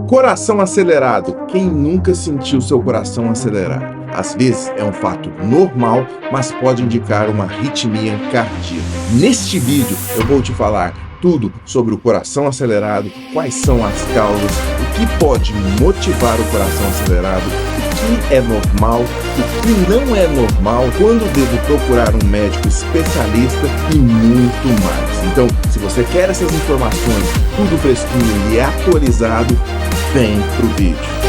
Coração acelerado. Quem nunca sentiu seu coração acelerado? Às vezes é um fato normal, mas pode indicar uma arritmia cardíaca. Neste vídeo eu vou te falar tudo sobre o coração acelerado, quais são as causas, o que pode motivar o coração acelerado, o que é normal, o que não é normal, quando devo procurar um médico especialista e muito mais. Então, se você quer essas informações, tudo fresquinho e atualizado, vem pro vídeo.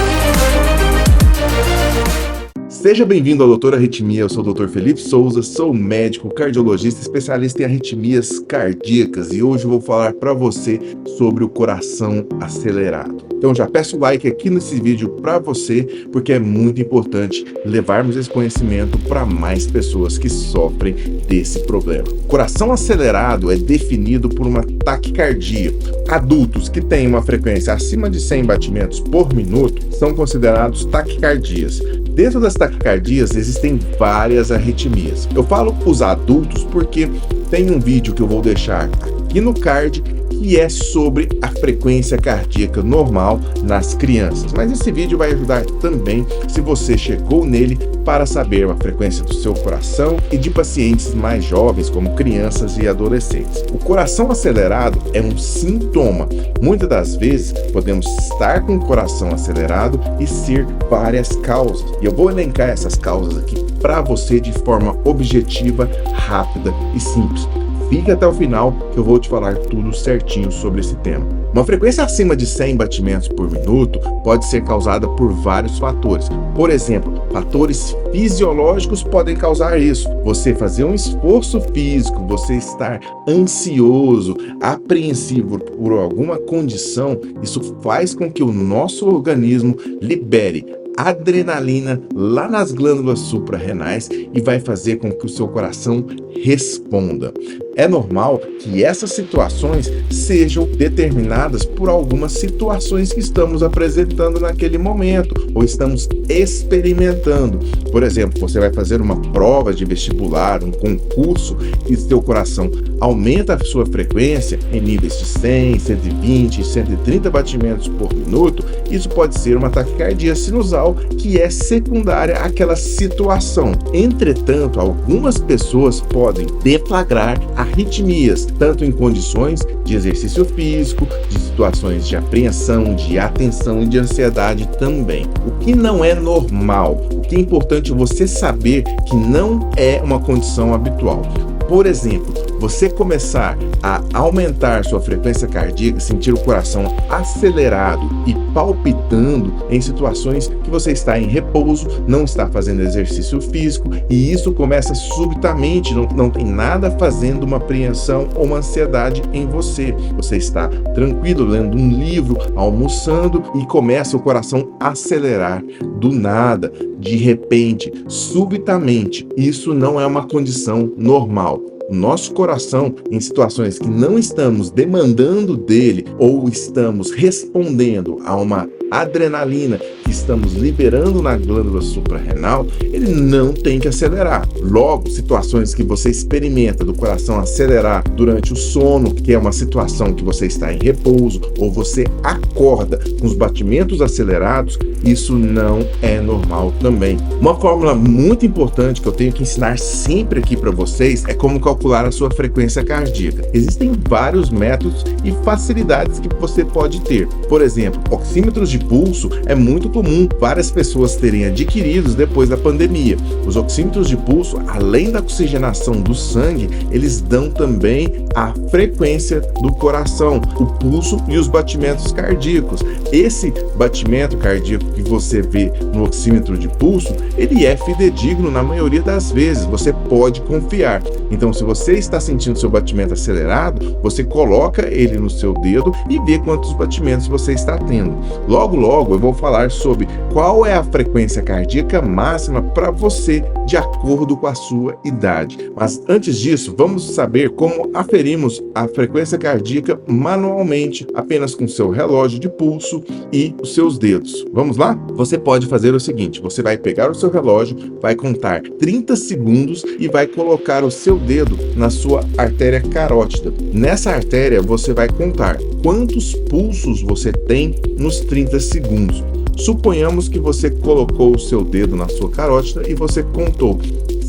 Seja bem-vindo ao Doutor Arritmia, eu sou o Dr. Felipe Souza, sou médico, cardiologista, especialista em arritmias cardíacas e hoje eu vou falar para você sobre o coração acelerado. Então já peço o like aqui nesse vídeo para você, porque é muito importante levarmos esse conhecimento para mais pessoas que sofrem desse problema. O coração acelerado é definido por uma taquicardia. Adultos que têm uma frequência acima de 100 batimentos por minuto são considerados taquicardias. Dentro das taquicardias existem várias arritmias. Eu falo os adultos porque tem um vídeo que eu vou deixar aqui no card que é sobre a frequência cardíaca normal nas crianças. Mas esse vídeo vai ajudar também se você chegou nele para saber a frequência do seu coração e de pacientes mais jovens, como crianças e adolescentes. O coração acelerado é um sintoma. Muitas das vezes podemos estar com o coração acelerado e ser várias causas. E eu vou elencar essas causas aqui para você de forma objetiva, rápida e simples. Fique até o final que eu vou te falar tudo certinho sobre esse tema. Uma frequência acima de 100 batimentos por minuto pode ser causada por vários fatores. Por exemplo, fatores fisiológicos podem causar isso. Você fazer um esforço físico, você estar ansioso, apreensivo por alguma condição, isso faz com que o nosso organismo libere adrenalina lá nas glândulas suprarrenais e vai fazer com que o seu coração responda. É normal que essas situações sejam determinadas por algumas situações que estamos apresentando naquele momento ou estamos experimentando. Por exemplo, você vai fazer uma prova de vestibular, um concurso e seu coração aumenta a sua frequência em níveis de 100, 120, 130 batimentos por minuto. Isso pode ser uma taquicardia sinusal que é secundária àquela situação. Entretanto, algumas pessoas podem deflagrar arritmias, tanto em condições de exercício físico, de situações de apreensão, de atenção e de ansiedade também. O que não é normal, o que é importante você saber que não é uma condição habitual. Por exemplo, você começar a aumentar sua frequência cardíaca, sentir o coração acelerado e palpitando em situações que você está em repouso, não está fazendo exercício físico e isso começa subitamente, não tem nada fazendo uma apreensão ou uma ansiedade em você. Você está tranquilo, lendo um livro, almoçando e começa o coração a acelerar do nada, de repente, subitamente. Isso não é uma condição normal. O nosso coração, em situações que não estamos demandando dele ou estamos respondendo a uma adrenalina que estamos liberando na glândula suprarrenal, ele não tem que acelerar. Logo, situações que você experimenta do coração acelerar durante o sono, que é uma situação que você está em repouso, ou você acorda com os batimentos acelerados, isso não é normal também. Uma fórmula muito importante que eu tenho que ensinar sempre aqui para vocês é como calcular a sua frequência cardíaca. Existem vários métodos e facilidades que você pode ter. Por exemplo, oxímetros de pulso é muito comum várias pessoas terem adquiridos depois da pandemia. Os oxímetros de pulso, além da oxigenação do sangue, eles dão também a frequência do coração, o pulso e os batimentos cardíacos. Esse batimento cardíaco que você vê no oxímetro de pulso, ele é fidedigno na maioria das vezes, você pode confiar. Então, se você está sentindo seu batimento acelerado, você coloca ele no seu dedo e vê quantos batimentos você está tendo. Logo eu vou falar sobre qual é a frequência cardíaca máxima para você de acordo com a sua idade. Mas antes disso, vamos saber como aferimos a frequência cardíaca manualmente, apenas com seu relógio de pulso e os seus dedos. Vamos lá? Você pode fazer o seguinte: você vai pegar o seu relógio, vai contar 30 segundos e vai colocar o seu dedo na sua artéria carótida. Nessa artéria, você vai contar quantos pulsos você tem nos 30 segundos. Suponhamos que você colocou o seu dedo na sua carótida e você contou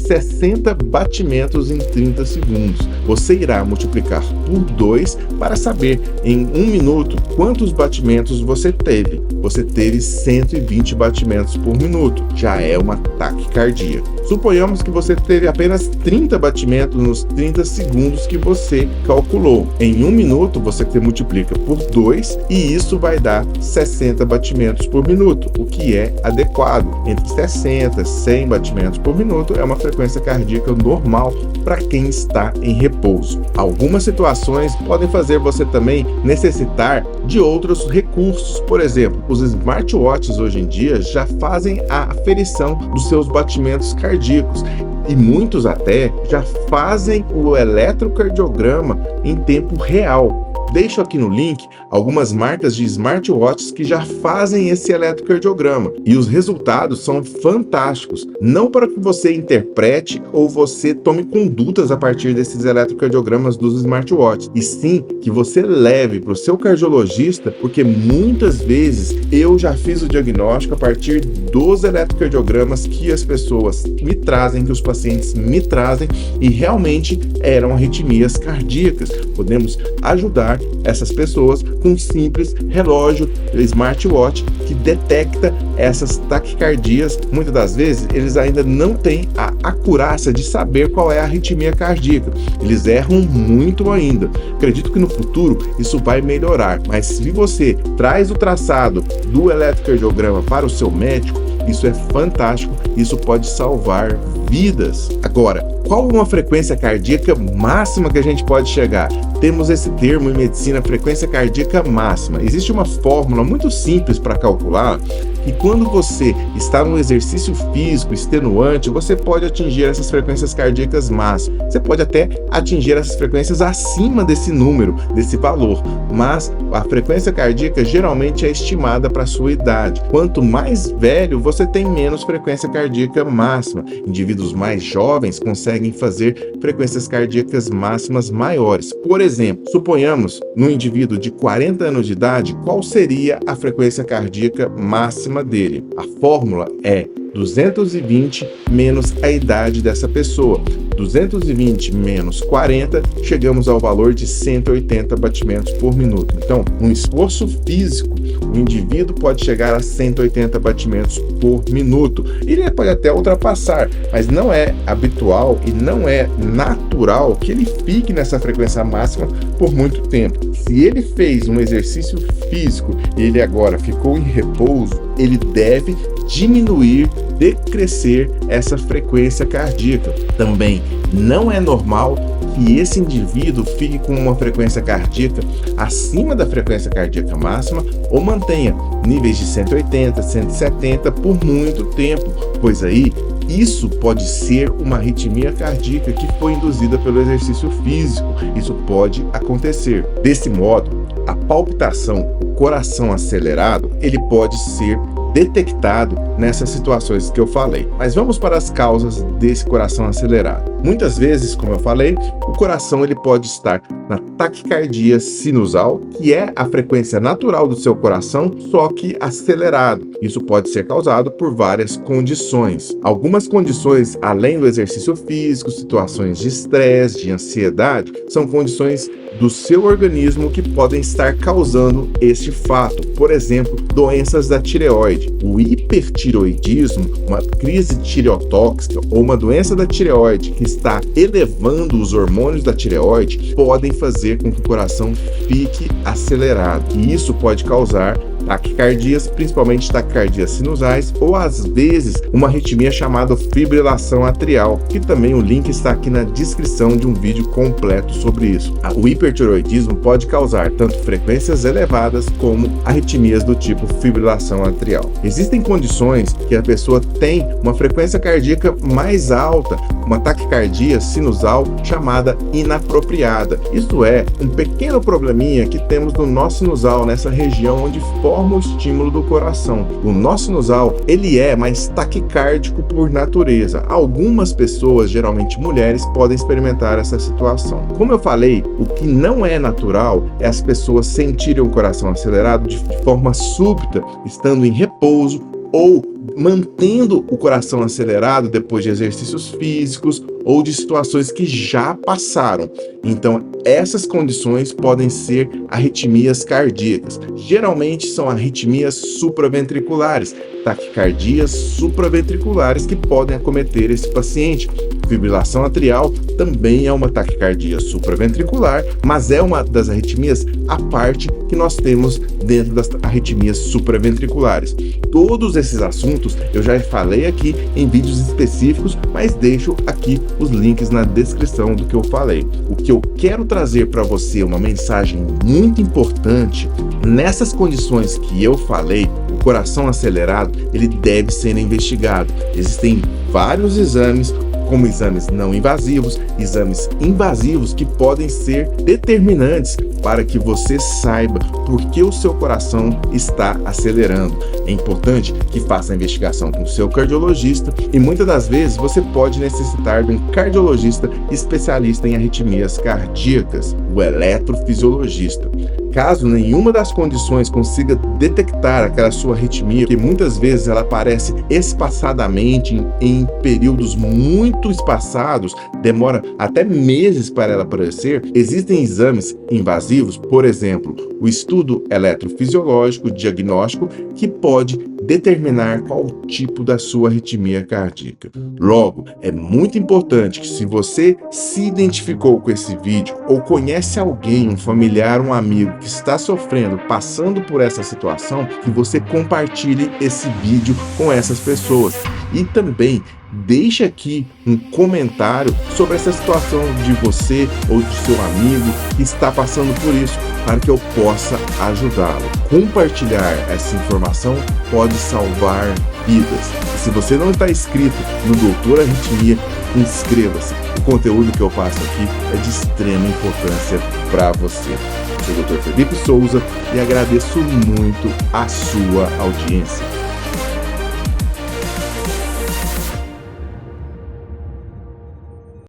60 batimentos em 30 segundos. Você irá multiplicar por 2 para saber em 1 minuto quantos batimentos você teve. Você teve 120 batimentos por minuto. Já é uma taquicardia. Suponhamos que você teve apenas 30 batimentos nos 30 segundos que você calculou. Em 1 minuto, você multiplica por 2 e isso vai dar 60 batimentos por minuto, o que é adequado. Entre 60 e 100 batimentos por minuto é uma frequência cardíaca normal para quem está em repouso. Algumas situações podem fazer você também necessitar de outros recursos. Por exemplo, os smartwatches hoje em dia já fazem a aferição dos seus batimentos cardíacos e muitos até já fazem o eletrocardiograma em tempo real. Deixo aqui no link algumas marcas de smartwatches que já fazem esse eletrocardiograma e os resultados são fantásticos. Não para que você interprete ou você tome condutas a partir desses eletrocardiogramas dos smartwatches, e sim que você leve para o seu cardiologista, porque muitas vezes eu já fiz o diagnóstico a partir dos eletrocardiogramas que as pessoas me trazem, que os pacientes me trazem, e realmente eram arritmias cardíacas. Podemos ajudar essas pessoas com um simples relógio smartwatch que detecta essas taquicardias. Muitas das vezes eles ainda não têm a acurácia de saber qual é a arritmia cardíaca. Eles erram muito ainda. Acredito que no futuro isso vai melhorar, mas se você traz o traçado do eletrocardiograma para o seu médico, isso é fantástico, isso pode salvar vidas. Agora, qual uma frequência cardíaca máxima que a gente pode chegar? Temos esse termo em medicina, frequência cardíaca máxima. Existe uma fórmula muito simples para calcular, e quando você está num exercício físico extenuante, você pode atingir essas frequências cardíacas máximas. Você pode até atingir essas frequências acima desse número, desse valor, mas a frequência cardíaca geralmente é estimada para a sua idade. Quanto mais velho, você tem menos frequência cardíaca máxima. Indivíduos mais jovens conseguem fazer frequências cardíacas máximas maiores. Por exemplo, suponhamos no indivíduo de 40 anos de idade, qual seria a frequência cardíaca máxima dele? A fórmula é 220 menos a idade dessa pessoa. 220 menos 40, chegamos ao valor de 180 batimentos por minuto. Então, um esforço físico, o indivíduo pode chegar a 180 batimentos por minuto. Ele pode até ultrapassar, mas não é habitual e não é natural que ele fique nessa frequência máxima por muito tempo. Se ele fez um exercício físico e ele agora ficou em repouso, ele deve diminuir, decrescer essa frequência cardíaca. Também não é normal que esse indivíduo fique com uma frequência cardíaca acima da frequência cardíaca máxima ou mantenha níveis de 180, 170 por muito tempo, pois aí isso pode ser uma arritmia cardíaca que foi induzida pelo exercício físico. Isso pode acontecer. Desse modo, a palpitação, o coração acelerado, ele pode ser detectado nessas situações que eu falei. Mas vamos para as causas desse coração acelerado. Muitas vezes, como eu falei, o coração ele pode estar na taquicardia sinusal, que é a frequência natural do seu coração, só que acelerado. Isso pode ser causado por várias condições. Algumas condições, além do exercício físico, situações de estresse, de ansiedade, são condições do seu organismo que podem estar causando este fato. Por exemplo, doenças da tireoide. O hipertireoidismo, uma crise tireotóxica ou uma doença da tireoide que está elevando os hormônios da tireoide podem fazer com que o coração fique acelerado. E isso pode causar taquicardias, principalmente taquicardias sinusais, ou às vezes uma arritmia chamada fibrilação atrial, que também o link está aqui na descrição de um vídeo completo sobre isso. O hipertireoidismo pode causar tanto frequências elevadas como arritmias do tipo fibrilação atrial. Existem condições que a pessoa tem uma frequência cardíaca mais alta, uma taquicardia sinusal chamada inapropriada. Isto é, um pequeno probleminha que temos no nó sinusal, nessa região onde forma o estímulo do coração. O nó sinusal, ele é mais taquicárdico por natureza. Algumas pessoas, geralmente mulheres, podem experimentar essa situação. Como eu falei, o que não é natural é as pessoas sentirem o coração acelerado de forma súbita, estando em repouso ou mantendo o coração acelerado depois de exercícios físicos ou de situações que já passaram. Então, essas condições podem ser arritmias cardíacas. Geralmente são arritmias supraventriculares, taquicardias supraventriculares que podem acometer esse paciente. Fibrilação atrial também é uma taquicardia supraventricular, mas é uma das arritmias à parte que nós temos dentro das arritmias supraventriculares. Todos esses assuntos eu já falei aqui em vídeos específicos, mas deixo aqui os links na descrição do que eu falei. O que eu quero trazer para você é uma mensagem muito importante. Nessas condições que eu falei, o coração acelerado, ele deve ser investigado. Existem vários exames, como exames não invasivos, exames invasivos que podem ser determinantes para que você saiba por que o seu coração está acelerando. É importante que faça a investigação com o seu cardiologista e muitas das vezes você pode necessitar de um cardiologista especialista em arritmias cardíacas, o eletrofisiologista. Caso nenhuma das condições consiga detectar aquela sua arritmia, que muitas vezes ela aparece espaçadamente em períodos muito espaçados, demora até meses para ela aparecer, existem exames invasivos, por exemplo, o estudo eletrofisiológico diagnóstico, que pode determinar qual o tipo da sua arritmia cardíaca. Logo, é muito importante que, se você se identificou com esse vídeo ou conhece alguém, um familiar, um amigo que está sofrendo, passando por essa situação, que você compartilhe esse vídeo com essas pessoas. E também deixe aqui um comentário sobre essa situação de você ou de seu amigo que está passando por isso, para que eu possa ajudá-lo. Compartilhar essa informação pode salvar vidas. E se você não está inscrito no Doutor Arritmia, inscreva-se. O conteúdo que eu passo aqui é de extrema importância para você. Eu sou o Dr. Felipe Souza e agradeço muito a sua audiência.